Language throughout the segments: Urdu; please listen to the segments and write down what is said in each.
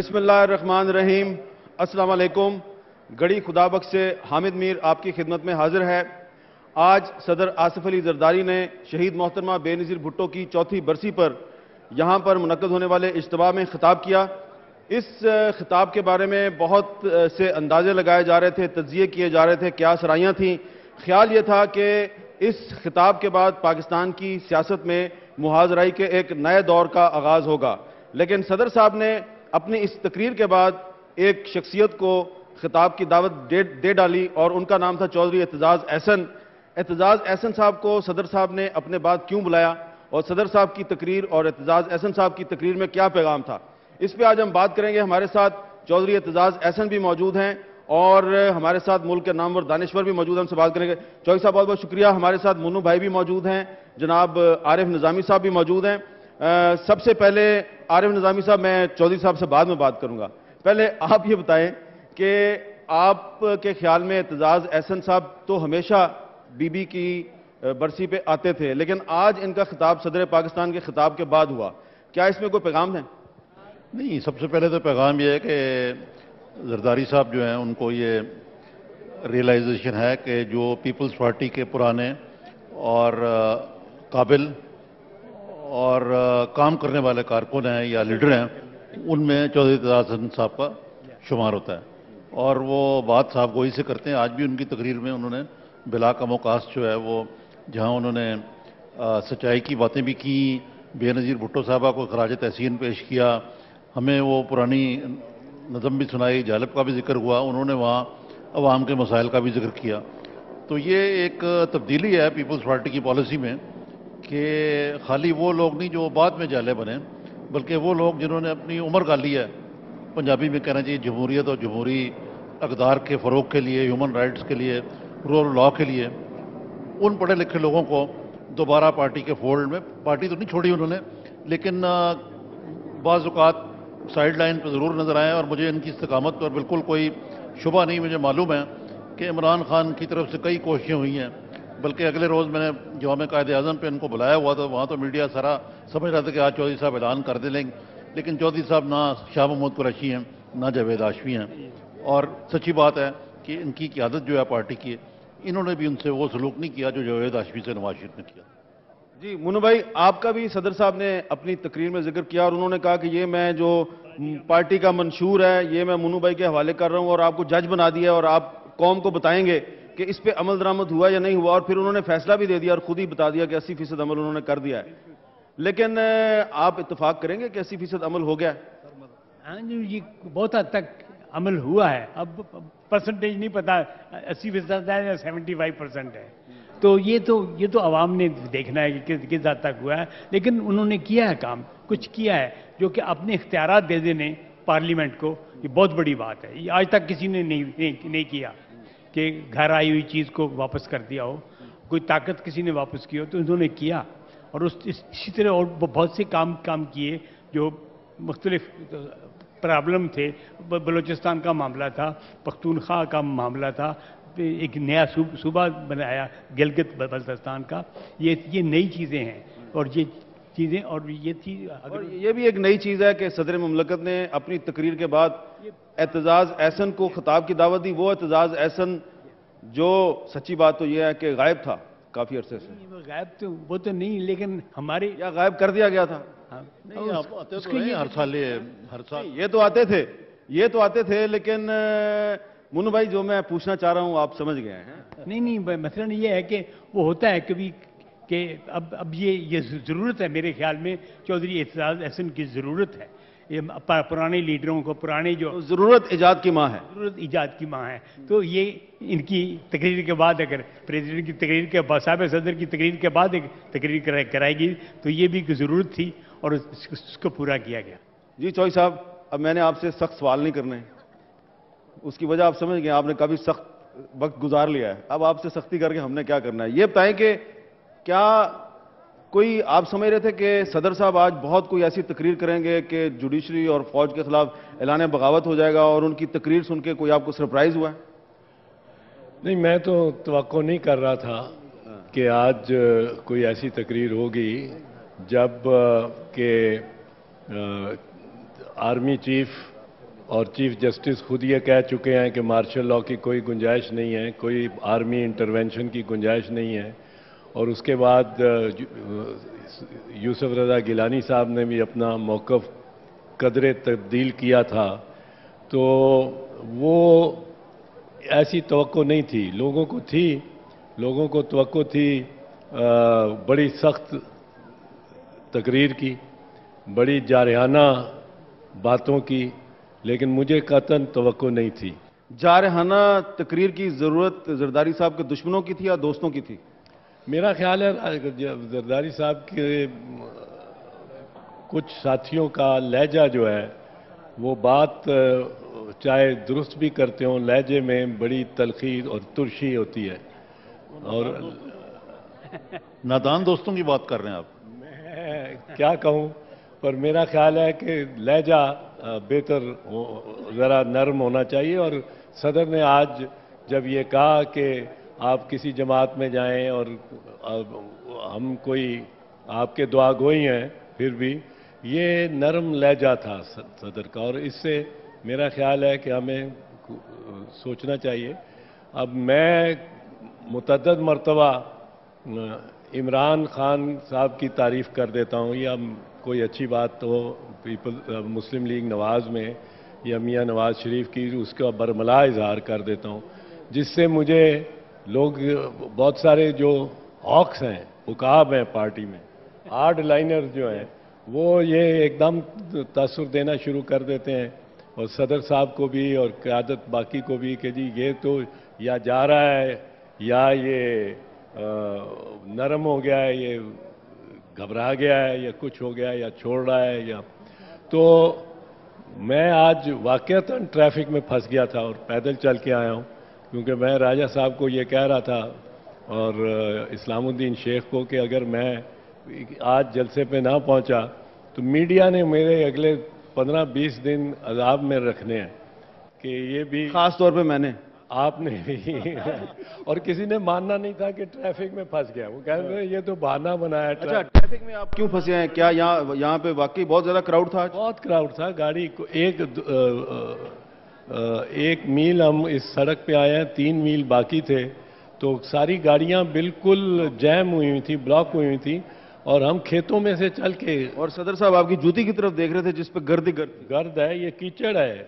بسم اللہ الرحمن الرحیم۔ السلام علیکم۔ گڑی خدا بخش سے حامد میر آپ کی خدمت میں حاضر ہے۔ آج صدر آصف علی زرداری نے شہید محترمہ بے نظیر بھٹو کی چوتھی برسی پر یہاں پر منعقد ہونے والے اجتماع میں خطاب کیا۔ اس خطاب کے بارے میں بہت سے اندازے لگائے جا رہے تھے، تجزیے کیے جا رہے تھے، کیا سرائیاں تھیں۔ خیال یہ تھا کہ اس خطاب کے بعد پاکستان کی سیاست میں محاذرائی کے ایک نئے دور کا آغاز ہوگا، لیکن صدر صاحب نے اپنی اس تقریر کے بعد ایک شخصیت کو خطاب کی دعوت دے ڈالی اور ان کا نام تھا چودھری اعتزاز احسن۔ اعتزاز احسن صاحب کو صدر صاحب نے اپنے بعد کیوں بلایا اور صدر صاحب کی تقریر اور اعتزاز احسن صاحب کی تقریر میں کیا پیغام تھا، اس پہ آج ہم بات کریں گے۔ ہمارے ساتھ چودھری اعتزاز احسن بھی موجود ہیں اور ہمارے ساتھ ملک کے نامور دانشور بھی موجود ہیں، ہم سے بات کریں گے۔ چودھری صاحب بہت بہت شکریہ۔ ہمارے ساتھ منو بھائی بھی موجود ہیں، جناب عارف نظامی صاحب بھی موجود ہیں۔ سب سے پہلے عارف نظامی صاحب، میں چودھری صاحب سے بعد میں بات کروں گا، پہلے آپ یہ بتائیں کہ آپ کے خیال میں اعتزاز احسن صاحب تو ہمیشہ بی بی کی برسی پہ آتے تھے، لیکن آج ان کا خطاب صدر پاکستان کے خطاب کے بعد ہوا، کیا اس میں کوئی پیغام ہے؟ نہیں، سب سے پہلے تو پیغام یہ ہے کہ زرداری صاحب جو ہیں ان کو یہ ریئلائزیشن ہے کہ جو پیپلز پارٹی کے پرانے اور قابل اور کام کرنے والے کارکن ہیں یا لیڈر ہیں، ان میں چودھری اعتزاز احسن صاحب کا شمار ہوتا ہے، اور وہ بات صاحب گوئی سے کرتے ہیں۔ آج بھی ان کی تقریر میں انہوں نے بلا کم و کاست جو ہے وہ جہاں انہوں نے سچائی کی باتیں بھی کی، بے نظیر بھٹو صاحبہ کو خراج تحسین پیش کیا، ہمیں وہ پرانی نظم بھی سنائی، جالب کا بھی ذکر ہوا، انہوں نے وہاں عوام کے مسائل کا بھی ذکر کیا۔ تو یہ ایک تبدیلی ہے پیپلز پارٹی کی پالیسی میں کہ خالی وہ لوگ نہیں جو بعد میں جالے بنے، بلکہ وہ لوگ جنہوں نے اپنی عمر گالی ہے، پنجابی میں کہنا چاہیے جمہوریت اور جمہوری اقدار کے فروغ کے لیے، ہیومن رائٹس کے لیے، رول آف لا کے لیے، ان پڑھے لکھے لوگوں کو دوبارہ پارٹی کے فولڈ میں، پارٹی تو نہیں چھوڑی انہوں نے لیکن بعض اوقات سائیڈ لائن پہ ضرور نظر آئے، اور مجھے ان کی استقامت پر بالکل کوئی شبہ نہیں۔ مجھے معلوم ہے کہ عمران خان کی طرف سے کئی کوششیں ہوئی ہیں، بلکہ اگلے روز میں نے جوام قائد اعظم پہ ان کو بلایا ہوا تھا، وہاں تو میڈیا سارا سمجھ رہا تھا کہ آج چودھری صاحب اعلان کر دیں، لیکن چودھری صاحب نہ شاہ محمود قریشی ہیں نہ جاوید ہاشمی ہیں، اور سچی بات ہے کہ ان کی قیادت جو ہے پارٹی کی، انہوں نے بھی ان سے وہ سلوک نہیں کیا جو جاوید ہاشمی سے نواز شریف نے کیا۔ جی منو بھائی، آپ کا بھی صدر صاحب نے اپنی تقریر میں ذکر کیا اور انہوں نے کہا کہ یہ میں جو پارٹی کا منشور ہے یہ میں منو بھائی کے حوالے کر رہا ہوں اور آپ کو جج بنا دیا اور آپ قوم کو بتائیں گے کہ اس پہ عمل درآمد ہوا یا نہیں ہوا، اور پھر انہوں نے فیصلہ بھی دے دیا اور خود ہی بتا دیا کہ 80% عمل انہوں نے کر دیا ہے، لیکن آپ اتفاق کریں گے کہ 80% عمل ہو گیا؟ ہاں جی، یہ بہت حد تک عمل ہوا ہے، اب پرسنٹیج نہیں پتا 80% ہے یا 75% ہے، تو یہ تو عوام نے دیکھنا ہے کہ کس حد تک ہوا ہے، لیکن انہوں نے کیا ہے کام، کچھ کیا ہے جو کہ اپنے اختیارات دے دینے پارلیمنٹ کو، یہ بہت بڑی بات ہے۔ یہ آج تک کسی نے نہیں کیا کہ گھر آئی ہوئی چیز کو واپس کر دیا ہو، کوئی طاقت کسی نے واپس کی ہو، تو انہوں نے کیا، اور اسی طرح اور بہت سے کام کیے جو مختلف پرابلم تھے۔ بلوچستان کا معاملہ تھا، پختونخوا کا معاملہ تھا، ایک نیا صوبہ بنایا گلگت بلتستان کا، یہ نئی چیزیں ہیں، اور یہ چیزیں اور یہ چیز اور یہ بھی ایک نئی چیز ہے کہ صدر مملکت نے اپنی تقریر کے بعد اعتزاز احسن کو خطاب کی دعوت دی، وہ اعتزاز احسن جو سچی بات تو یہ ہے کہ غائب تھا کافی عرصے سے۔ غائب تو وہ تو نہیں، لیکن ہمارے یا غائب کر دیا گیا تھا؟ نہیں، آپ آتے تو ہیں ہر سال، یہ تو آتے تھے لیکن منو بھائی جو میں پوچھنا چاہ رہا ہوں آپ سمجھ گئے ہیں۔ نہیں، مثلا یہ ہے کہ وہ ہوتا ہے کبھی کہ اب یہ ضرورت ہے، میرے خیال میں چودھری اعتزاز احسن کی ضرورت ہے، یہ پرانے لیڈروں کو، پرانے جو ضرورت ایجاد کی ماں ہے، ضرورت ایجاد کی ماں ہے، تو یہ ان کی تقریر کے بعد، اگر پریزیڈنٹ کی تقریر کے بعد، صاحب صدر کی تقریر کے بعد ایک تقریر کرائے گی تو یہ بھی ایک ضرورت تھی اور اس کو پورا کیا گیا۔ جی چوہی صاحب، اب میں نے آپ سے سخت سوال نہیں کرنے، اس کی وجہ آپ سمجھ گئے، آپ نے کافی سخت وقت گزار لیا ہے، اب آپ سے سختی کر کے ہم نے کیا کرنا ہے۔ یہ بتائیں کہ کیا کوئی آپ سمجھ رہے تھے کہ صدر صاحب آج بہت کوئی ایسی تقریر کریں گے کہ جوڈیشری اور فوج کے خلاف اعلان بغاوت ہو جائے گا، اور ان کی تقریر سن کے کوئی آپ کو سرپرائز ہوا ہے؟ نہیں، میں تو توقع نہیں کر رہا تھا کہ آج کوئی ایسی تقریر ہوگی جب کہ آرمی چیف اور چیف جسٹس خود یہ کہہ چکے ہیں کہ مارشل لاء کی کوئی گنجائش نہیں ہے، کوئی آرمی انٹرونشن کی گنجائش نہیں ہے. اور اس کے بعد یوسف رضا گیلانی صاحب نے بھی اپنا موقف قدرے تبدیل کیا تھا. تو وہ ایسی توقع نہیں تھی، لوگوں کو توقع تھی بڑی سخت تقریر کی، بڑی جارحانہ باتوں کی، لیکن مجھے قطعاً توقع نہیں تھی. جارحانہ تقریر کی ضرورت زرداری صاحب کے دشمنوں کی تھی یا دوستوں کی تھی؟ میرا خیال ہے زرداری صاحب کے کچھ ساتھیوں کا لہجہ جو ہے وہ بات چاہے درست بھی کرتے ہوں، لہجے میں بڑی تلخی اور ترشی ہوتی ہے. اور نادان دوستوں کی بات کر رہے ہیں آپ؟ میں کیا کہوں، پر میرا خیال ہے کہ لہجہ بہتر ذرا نرم ہونا چاہیے. اور صدر نے آج جب یہ کہا کہ آپ کسی جماعت میں جائیں اور ہم کوئی آپ کے دعا گوئی ہیں، پھر بھی یہ نرم لہجہ تھا صدر کا، اور اس سے میرا خیال ہے کہ ہمیں سوچنا چاہیے. اب میں متعدد مرتبہ عمران خان صاحب کی تعریف کر دیتا ہوں، یا کوئی اچھی بات ہو مسلم لیگ نواز میں یا میاں نواز شریف کی، اس کا برملا اظہار کر دیتا ہوں، جس سے مجھے لوگ بہت سارے جو ہاکس ہیں، عقاب ہیں پارٹی میں، ہارڈ لائنر جو ہیں، وہ یہ ایک دم تاثر دینا شروع کر دیتے ہیں، اور صدر صاحب کو بھی اور قیادت باقی کو بھی، کہ جی یہ تو یا جا رہا ہے یا یہ نرم ہو گیا ہے، یہ گھبرا گیا ہے، یا کچھ ہو گیا ہے، یا چھوڑ رہا ہے. یا تو میں آج واقعتاً ٹریفک میں پھنس گیا تھا اور پیدل چل کے آیا ہوں، کیونکہ میں راجہ صاحب کو یہ کہہ رہا تھا اور اسلام الدین شیخ کو کہ اگر میں آج جلسے پہ نہ پہنچا تو میڈیا نے میرے اگلے 15-20 دن عذاب میں رکھنے ہیں، کہ یہ بھی خاص طور پہ میں نے آپ نے بھی اور کسی نے ماننا نہیں تھا کہ ٹریفک میں پھنس گیا. وہ کہہ رہے ہیں یہ تو بہانہ بنایا. اچھا، ٹریفک میں آپ کیوں پھنسے ہیں؟ کیا یہاں پہ واقعی بہت زیادہ کراؤڈ تھا؟ بہت کراؤڈ تھا. گاڑی کو ایک میل ہم اس سڑک پہ آئے ہیں، 3 میل باقی تھے، تو ساری گاڑیاں بالکل جیم ہوئی ہوئی تھی، بلاک ہوئی ہوئی تھی، اور ہم کھیتوں میں سے چل کے. اور صدر صاحب آپ کی جوتی کی طرف دیکھ رہے تھے جس پہ گرد ہی گرد. گرد ہے، یہ کیچڑ ہے،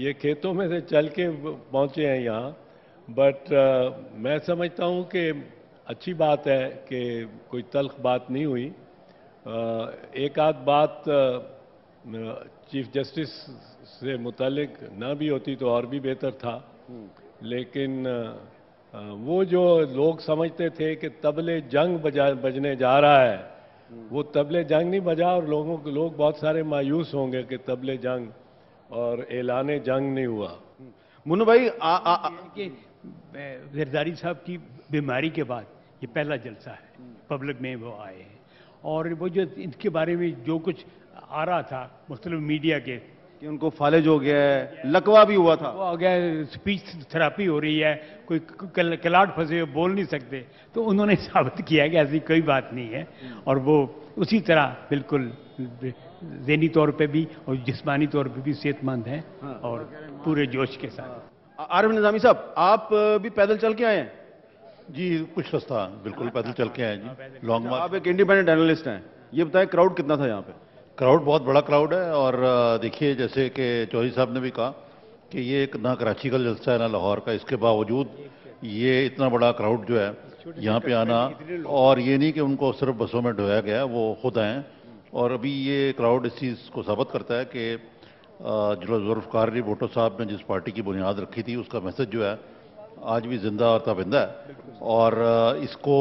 یہ کھیتوں میں سے چل کے پہنچے ہیں یہاں. بٹ میں سمجھتا ہوں کہ اچھی بات ہے کہ کوئی تلخ بات نہیں ہوئی. ایک آدھ بات چیف جسٹس سے متعلق نہ بھی ہوتی تو اور بھی بہتر تھا، لیکن وہ جو لوگ سمجھتے تھے کہ طبلِ جنگ بجنے جا رہا ہے، وہ طبلِ جنگ نہیں بجا، اور لوگ بہت سارے مایوس ہوں گے کہ طبلِ جنگ اور اعلان جنگ نہیں ہوا. منو بھائی کہ زرداری صاحب کی بیماری کے بعد یہ پہلا جلسہ ہے پبلک میں وہ آئے ہیں، اور وہ جو ان کے بارے میں جو کچھ آ رہا تھا مختلف میڈیا کے کہ ان کو فالج ہو گیا ہے، لکوا بھی ہوا تھا، وہ ہو گیا اسپیچ تھراپی ہو رہی ہے، کوئی کلاٹ پھنسے ہوئے بول نہیں سکتے، تو انہوں نے ثابت کیا کہ ایسی کوئی بات نہیں ہے، اور وہ اسی طرح بالکل ذہنی طور پہ بھی اور جسمانی طور پہ بھی صحت مند ہیں اور پورے جوش کے ساتھ. عارف نظامی صاحب آپ بھی پیدل چل کے آئے ہیں؟ جی کچھ رستہ بالکل پیدل چل کے آئے جی، لانگ مارچ. آپ ایک انڈیپینڈنٹ اینالسٹ ہیں، یہ بتائیں کراؤڈ کتنا تھا یہاں پہ؟ کراؤڈ بہت بڑا کراؤڈ ہے، اور دیکھیے جیسے کہ چودھری صاحب نے بھی کہا کہ یہ ایک نہ کراچی کا جلسہ ہے نہ لاہور کا، اس کے باوجود یہ اتنا بڑا کراؤڈ جو ہے یہاں پہ آنا، اور یہ نہیں کہ ان کو صرف بسوں میں ڈھویا گیا، وہ خود آئے ہیں. اور ابھی یہ کراؤڈ اس چیز کو ثابت کرتا ہے کہ جو ذوالفقار علی بھٹو صاحب نے جس پارٹی کی بنیاد رکھی تھی اس کا میسج جو ہے آج بھی زندہ اور تابندہ ہے، اور اس کو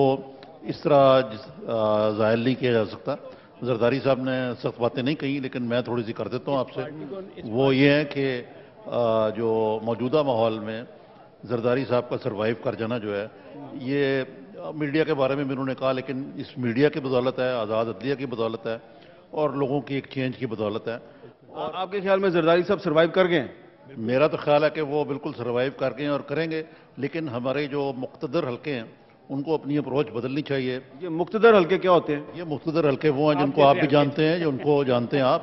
اس طرح ظاہر نہیں کیا جا سکتا. زرداری صاحب نے سخت باتیں نہیں کہیں، لیکن میں تھوڑی سی کر دیتا ہوں آپ سے. وہ یہ ہے کہ جو موجودہ ماحول میں زرداری صاحب کا سروائیو کر جانا جو ہے، یہ میڈیا کے بارے میں بھی انہوں نے کہا، لیکن اس میڈیا کی بدولت ہے، آزاد عدلیہ کی بدولت ہے، اور لوگوں کی ایک چینج کی بدولت ہے. آپ کے خیال میں زرداری صاحب سروائیو کر گئے ہیں؟ میرا تو خیال ہے کہ وہ بالکل سروائیو کر گئے ہیں اور کریں گے، لیکن ہمارے جو مقتدر حلقے ہیں ان کو اپنی اپروچ بدلنی چاہیے. یہ مقتدر حلقے کیا ہوتے ہیں؟ یہ مقتدر حلقے وہ ہیں جن کو آپ بھی جانتے ہیں، جو ان کو جانتے ہیں آپ،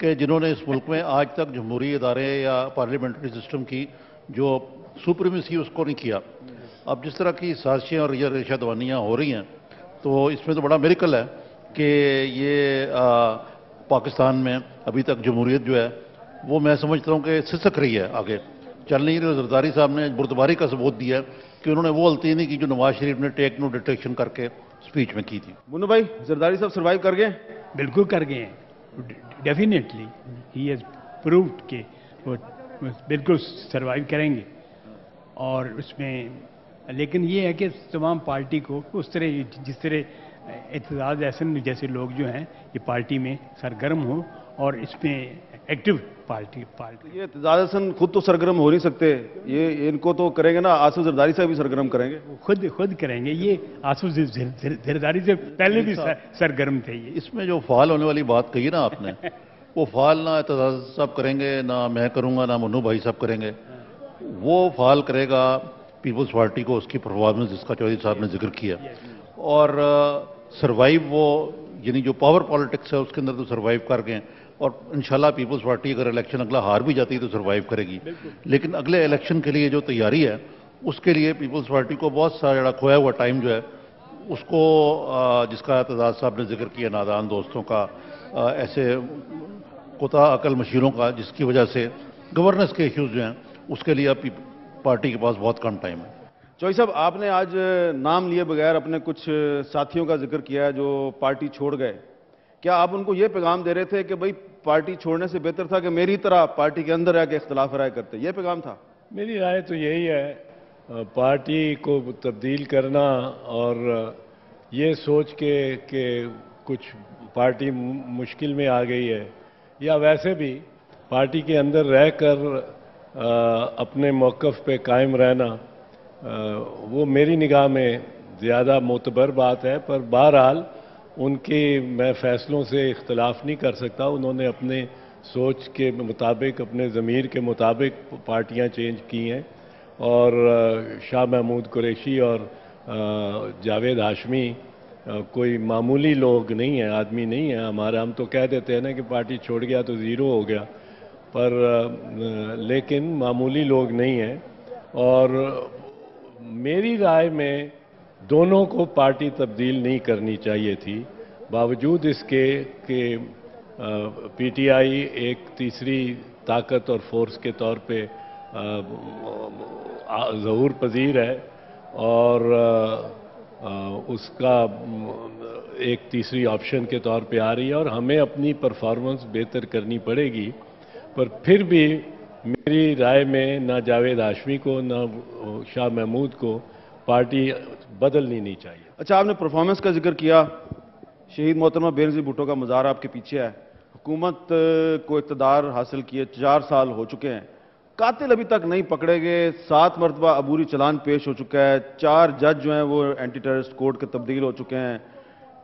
کہ جنہوں نے اس ملک میں آج تک جمہوری ادارے یا پارلیمنٹری سسٹم کی جو سپریمیسی اس کو نہیں کیا. اب جس طرح کی سازشیں اور ریشہ دوانیاں ہو رہی ہیں تو اس میں تو بڑا میریکل ہے کہ یہ پاکستان میں ابھی تک جمہوریت جو ہے وہ میں سمجھتا ہوں کہ سسک رہی ہے, آگے چل نہیں رہی. زرداری صاحب نے بردباری کا ثبوت دیا ہے کہ انہوں نے وہ غلطی نہیں کی جو نواز شریف نے ٹیک نو ڈیٹیکشن کر کے اسپیچ میں کی تھی. منو بھائی, زرداری صاحب سروائیو کر گئے؟ بالکل کر گئے ہیں, ڈیفینیٹلی ہی ہیز پرووڈ کہ وہ بالکل سروائیو کریں گے. اور اس میں لیکن یہ ہے کہ تمام پارٹی کو اس طرح جس طرح اعتزاز احسن جیسے لوگ جو ہیں یہ پارٹی میں سرگرم ہوں اور اس میں ایکٹیو پارٹی. یہ اعتزاز احسن خود تو سرگرم ہو نہیں سکتے, یہ ان کو تو کریں گے نا, آصف زرداری صاحب بھی سرگرم کریں گے. خود کریں گے. یہ آصف زرداری سے پہلے بھی سرگرم تھے. یہ اس میں جو فعال ہونے والی بات کہی نا آپ نے, وہ فعال نہ اعتزاز صاحب کریں گے, نہ میں کروں گا, نہ منو بھائی صاحب کریں گے. وہ فعال کرے گا پیپلز پارٹی کو اس کی پرفارمنس جس کا چودھری صاحب نے ذکر کیا, اور سروائیو وہ یعنی جو پاور پالیٹکس ہے اس کے اندر تو سروائیو کر گئے. اور انشاءاللہ پیپلز پارٹی اگر الیکشن اگلا ہار بھی جاتی ہے تو سروائیو کرے گی. لیکن اگلے الیکشن کے لیے جو تیاری ہے اس کے لیے پیپلز پارٹی کو بہت سارا جڑا کھویا ہوا ٹائم جو ہے اس کو, جس کا اعتزاز صاحب نے ذکر کیا, نادان دوستوں کا, ایسے کوتا عقل مشیروں کا, جس کی وجہ سے گورننس کے ایشوز جو ہیں اس کے لیے اب پارٹی کے پاس بہت کم ٹائم ہے. چوہی صاحب, آپ نے آج نام لیے بغیر اپنے کچھ ساتھیوں کا ذکر کیا ہے جو پارٹی چھوڑ گئے. کیا آپ ان کو یہ پیغام دے رہے تھے کہ بھئی پارٹی چھوڑنے سے بہتر تھا کہ میری طرح پارٹی کے اندر رہ کے اختلاف رائے کرتے؟ یہ پیغام تھا. میری رائے تو یہی ہے, پارٹی کو تبدیل کرنا اور یہ سوچ کے کہ کچھ پارٹی مشکل میں آ گئی ہے, یا ویسے بھی پارٹی کے اندر رہ کر اپنے موقف پہ قائم رہنا, وہ میری نگاہ میں زیادہ معتبر بات ہے. پر بہرحال ان کے میں فیصلوں سے اختلاف نہیں کر سکتا. انہوں نے اپنے سوچ کے مطابق, اپنے ضمیر کے مطابق پارٹیاں چینج کی ہیں, اور شاہ محمود قریشی اور جاوید ہاشمی کوئی معمولی لوگ نہیں ہیں, آدمی نہیں ہیں ہمارے. ہم تو کہہ دیتے ہیں نا کہ پارٹی چھوڑ گیا تو زیرو ہو گیا, پر لیکن معمولی لوگ نہیں ہیں. اور میری رائے میں دونوں کو پارٹی تبدیل نہیں کرنی چاہیے تھی, باوجود اس کے کہ پی ٹی آئی ایک تیسری طاقت اور فورس کے طور پہ ظہور پذیر ہے, اور اس کا ایک تیسری آپشن کے طور پہ آ رہی ہے, اور ہمیں اپنی پرفارمنس بہتر کرنی پڑے گی. پر پھر بھی میری رائے میں نہ جاوید ہاشمی کو نہ شاہ محمود کو پارٹی بدلنی نہیں چاہیے. اچھا, آپ نے پرفارمنس کا ذکر کیا. شہید محترمہ بے نظیر بھٹو کا مزار آپ کے پیچھے ہے. حکومت کو اقتدار حاصل کیے 4 سال ہو چکے ہیں, قاتل ابھی تک نہیں پکڑے گئے. 7 مرتبہ عبوری چلان پیش ہو چکا ہے. 4 جج جو ہیں وہ اینٹی ٹیررسٹ کوڈ کے تبدیل ہو چکے ہیں.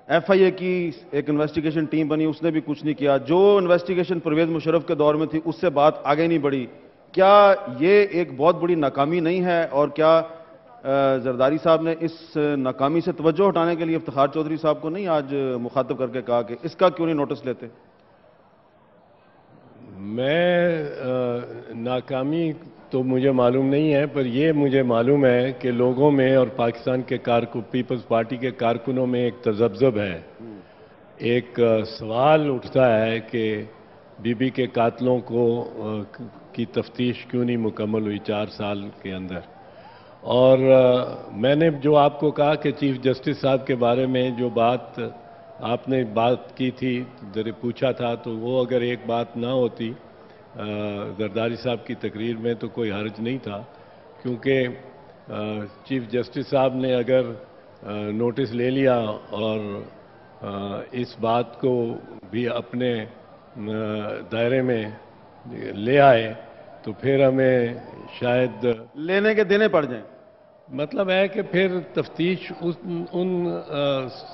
ایف آئی اے کی ایک انویسٹیگیشن ٹیم بنی, اس نے بھی کچھ نہیں کیا. جو انویسٹیگیشن پرویز مشرف کے دور میں تھی اس سے بات آگے نہیں بڑھی. کیا یہ ایک بہت بڑی ناکامی نہیں ہے؟ اور کیا زرداری صاحب نے اس ناکامی سے توجہ ہٹانے کے لیے افتخار چودھری صاحب کو نہیں آج مخاطب کر کے کہا کہ اس کا کیوں نہیں نوٹس لیتے؟ میں ناکامی تو مجھے معلوم نہیں ہے, پر یہ مجھے معلوم ہے کہ لوگوں میں اور پاکستان کے پیپلز پارٹی کے کارکنوں میں ایک تذبذب ہے. ایک سوال اٹھتا ہے کہ بی بی کے قاتلوں کی تفتیش کیوں نہیں مکمل ہوئی 4 سال کے اندر. اور میں نے جو آپ کو کہا کہ چیف جسٹس صاحب کے بارے میں جو بات آپ نے کی تھی, پوچھا تھا, تو وہ اگر ایک بات نہ ہوتی زرداری صاحب کی تقریر میں تو کوئی حرج نہیں تھا, کیونکہ چیف جسٹس صاحب نے اگر نوٹس لے لیا اور اس بات کو بھی اپنے دائرے میں لے آئے تو پھر ہمیں شاید لینے کے دینے پڑ جائیں. مطلب ہے کہ پھر تفتیش ان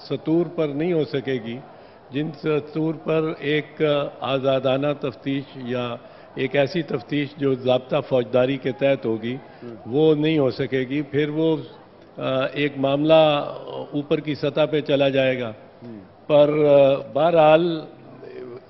سطور پر نہیں ہو سکے گی جن سطور پر ایک آزادانہ تفتیش یا ایک ایسی تفتیش جو ضابطہ فوجداری کے تحت ہوگی وہ نہیں ہو سکے گی. پھر وہ ایک معاملہ اوپر کی سطح پہ چلا جائے گا. پر بہرحال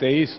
23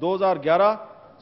2011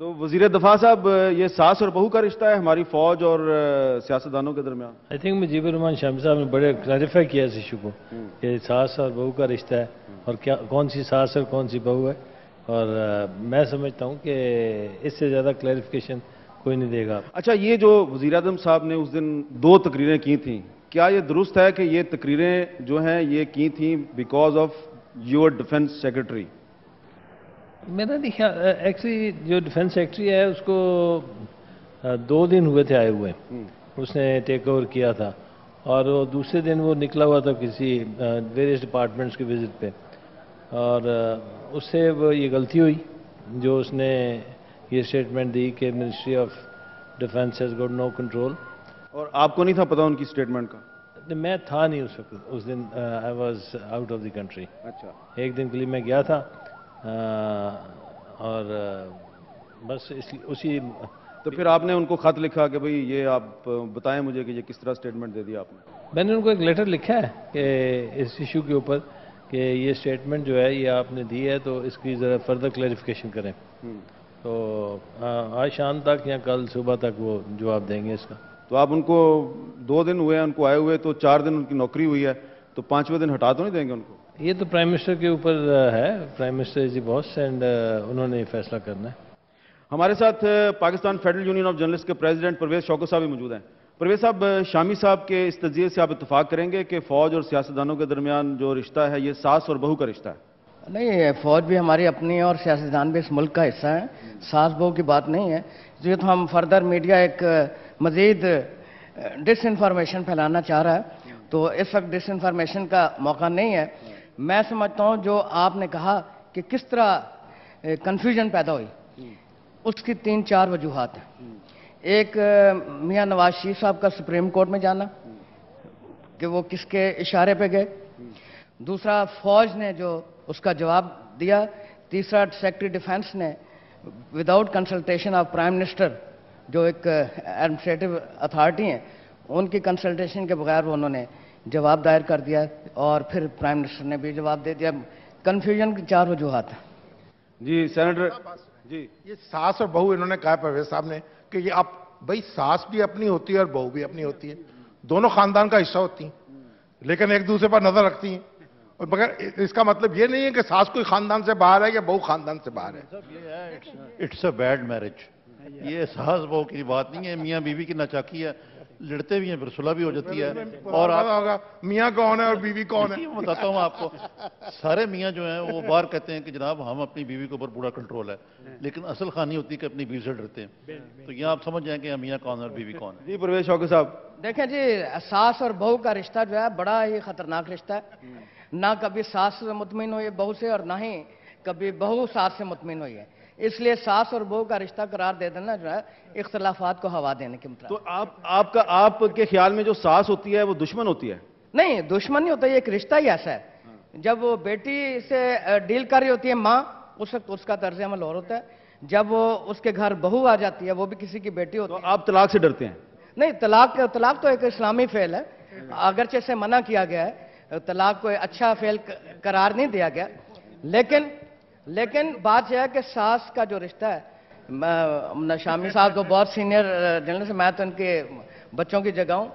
تو وزیر دفاع صاحب یہ ساس اور بہو کا رشتہ ہے ہماری فوج اور سیاستدانوں کے درمیان؟ آئی تھنک مجیب الرحمان شامی صاحب نے بڑے کلیریفائی کیا اس ایشو کو کہ ساس اور بہو کا رشتہ ہے اور کون سی ساس اور کون سی بہو ہے، اور میں سمجھتا ہوں کہ اس سے زیادہ کلیریفیکیشن کوئی نہیں دے گا۔ اچھا، یہ جو وزیر اعظم صاحب نے اس دن 2 تقریریں کی تھیں، کیا یہ درست ہے کہ یہ تقریریں جو ہیں یہ کی تھیں because of your defence secretary? میرا نہیں خیال، ایکچولی جو ڈیفنس سیکرٹری ہے اس کو 2 دن ہوئے تھے آئے ہوئے، اس نے ٹیک اوور کیا تھا، اور وہ دوسرے دن وہ نکلا ہوا تھا کسی ویریس ڈپارٹمنٹس کی وزٹ پہ، اور اس سے وہ یہ غلطی ہوئی جو اس نے یہ اسٹیٹمنٹ دی کہ ministry of defence has got no control. اور آپ کو نہیں تھا پتا ان کی اسٹیٹمنٹ کا؟ میں تھا نہیں اس وقت، اس دن I was out of the country, اچھا، 1 دن کے لیے میں گیا تھا، اور بس اسی تو پھر آپ نے ان کو خط لکھا کہ بھئی یہ آپ بتائیں مجھے کہ یہ کس طرح اسٹیٹمنٹ دے دیا آپ نے؟ میں نے ان کو ایک لیٹر لکھا ہے کہ اس ایشو کے اوپر کہ یہ اسٹیٹمنٹ جو ہے یہ آپ نے دی ہے تو اس کی ذرا فردر کلیریفیکیشن کریں، تو آج شام تک یا کل صبح تک وہ جواب دیں گے اس کا۔ تو آپ ان کو 2 دن ہوئے ہیں ان کو آئے ہوئے، تو 4 دن ان کی نوکری ہوئی ہے، تو 5ویں دن ہٹا تو نہیں دیں گے ان کو؟ یہ تو پرائم منسٹر کے اوپر ہے، prime minister is the boss and انہوں نے فیصلہ کرنا ہے۔ ہمارے ساتھ Pakistan federal union of journalist کے پریزیڈنٹ پرویز شوکت صاحب بھی موجود ہیں۔ پرویز صاحب، شامی صاحب کے اس تجزیے سے آپ اتفاق کریں گے کہ فوج اور سیاستدانوں کے درمیان جو رشتہ ہے یہ ساس اور بہو کا رشتہ ہے؟ نہیں، فوج بھی ہماری اپنی اور سیاستدان بھی اس ملک کا حصہ ہے، ساس بہو کی بات نہیں ہے۔ یہ تو ہم فردر میڈیا ایک مزید ڈس انفارمیشن پھیلانا چاہ رہا ہے، تو اس وقت ڈس انفارمیشن کا موقع نہیں ہے۔ میں سمجھتا ہوں جو آپ نے کہا کہ کس طرح کنفیوژن پیدا ہوئی، اس کی 3-4 وجوہات ہیں۔ ایک میاں نواز شریف صاحب کا سپریم کورٹ میں جانا کہ وہ کس کے اشارے پہ گئے، دوسرا فوج نے جو اس کا جواب دیا، تیسرا سیکرٹری ڈیفنس نے without consultation of prime minister جو ایک ایڈمنسٹریٹو اتھارٹی ہیں ان کی کنسلٹیشن کے بغیر انہوں نے جواب دائر کر دیا، اور پھر پرائم منسٹر نے بھی جواب دے دیا۔ کنفیوژن کی 4 وجوہات ہیں۔ جی سینیٹر جی، یہ ساس اور بہو انہوں نے کہا پرویز صاحب نے کہ یہ آپ بھائی ساس بھی اپنی ہوتی ہے اور بہو بھی اپنی ہوتی ہے، دونوں خاندان کا حصہ ہوتی ہیں، لیکن ایک دوسرے پر نظر رکھتی ہیں، اور مگر اس کا مطلب یہ نہیں ہے کہ ساس کوئی خاندان سے باہر ہے یا بہو خاندان سے باہر ہے۔ اٹس اے بیڈ میرج، یہ ساس بہو کی بات نہیں ہے، میاں بیوی کی ناچاکی ہے، لڑتے بھی ہیں پھر صلح بھی ہو جاتی ہے۔ اور ہوگا میاں کون ہے اور بیوی کون ہے؟ میں بتاتا ہوں آپ کو، سارے میاں جو ہیں وہ باہر کہتے ہیں کہ جناب ہم اپنی بیوی کے اوپر پورا کنٹرول ہے، لیکن اصل خانی ہوتی ہے کہ اپنی بیوی سے ڈرتے ہیں۔ تو یہاں آپ سمجھ جائیں کہ میاں کون ہے اور بیوی کون ہے۔ جی پرویز شوکت صاحب، دیکھیں جی، ساس اور بہو کا رشتہ جو ہے بڑا ہی خطرناک رشتہ ہے، نہ کبھی ساس سے مطمئن ہوئی ہے بہو سے، اور نہ ہی کبھی بہو ساس سے مطمئن ہوئی ہے، اس لیے ساس اور بہو کا رشتہ قرار دے دینا جو ہے اختلافات کو ہوا دینے کے مطابق۔ تو آپ کے خیال میں جو ساس ہوتی ہے وہ دشمن ہوتی ہے؟ نہیں، دشمن نہیں ہوتا، یہ ایک رشتہ ہی ایسا ہے۔ جب وہ بیٹی سے ڈیل کر رہی ہوتی ہے ماں، اس وقت اس کا طرز عمل اور ہوتا ہے، جب وہ اس کے گھر بہو آ جاتی ہے، وہ بھی کسی کی بیٹی ہوتی تو ہے۔ آپ طلاق سے ڈرتے ہیں؟ نہیں، طلاق تو ایک اسلامی فعل ہے، اگرچہ اسے منع کیا گیا ہے، طلاق کو اچھا فعل قرار نہیں دیا گیا، لیکن بات یہ ہے کہ ساس کا جو رشتہ ہے، شامی صاحب تو بہت سینئر جرنلسٹ، میں تو ان کے بچوں کی جگہ ہوں،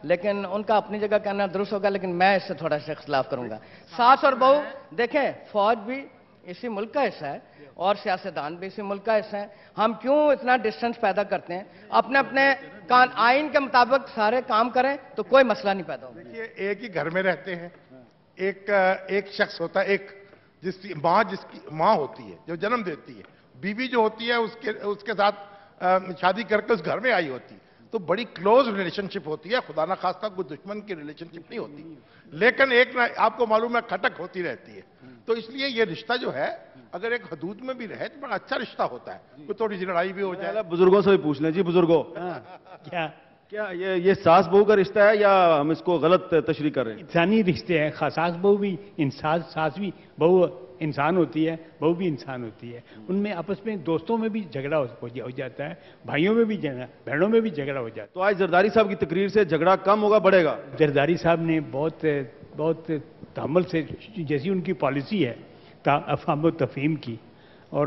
لیکن ان کا اپنی جگہ کہنا درست ہوگا، لیکن میں اس سے تھوڑا سا اختلاف کروں گا۔ ساس اور بہو، دیکھیں فوج بھی اسی ملک کا حصہ ہے اور سیاستدان بھی اسی ملک کا حصہ ہے، ہم کیوں اتنا ڈسٹنس پیدا کرتے ہیں؟ اپنے آئین کے مطابق سارے کام کریں تو کوئی مسئلہ نہیں پیدا ہوگا۔ دیکھیے، ایک ہی گھر میں رہتے ہیں، ایک شخص ہوتا ہے، ایک جس کی ماں ہوتی ہے جو جنم دیتی ہے، بیوی جو ہوتی ہے اس کے ساتھ شادی کر کے اس گھر میں آئی ہوتی ہے، تو بڑی کلوز ریلیشن شپ ہوتی ہے، خدا نہ خواستہ کوئی دشمن کی ریلیشن شپ نہیں ہوتی، لیکن ایک نہ آپ کو معلوم ہے کھٹک ہوتی رہتی ہے، تو اس لیے یہ رشتہ جو ہے اگر ایک حدود میں بھی رہے تو بڑا اچھا رشتہ ہوتا ہے، کوئی تھوڑی سی لڑائی بھی ہو جائے۔ بزرگوں سے بھی پوچھ لیں۔ جی بزرگوں، کیا یہ ساس بہو کا رشتہ ہے یا ہم اس کو غلط تشریح کر رہے ہیں؟ انسانی رشتے ہیں، ساس بہو بھی ساس بھی بہو انسان ہوتی ہے، بہو بھی انسان ہوتی ہے، ان میں آپس میں دوستوں میں بھی جھگڑا ہو جاتا ہے، بھائیوں میں بھی جھگڑا، بہنوں میں بھی جھگڑا ہو جاتا ہے۔ تو آج زرداری صاحب کی تقریر سے جھگڑا کم ہوگا بڑھے گا؟ زرداری صاحب نے بہت تحمل سے، جیسی ان کی پالیسی ہے افہام و تفہیم کی، اور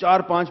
4-5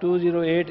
2008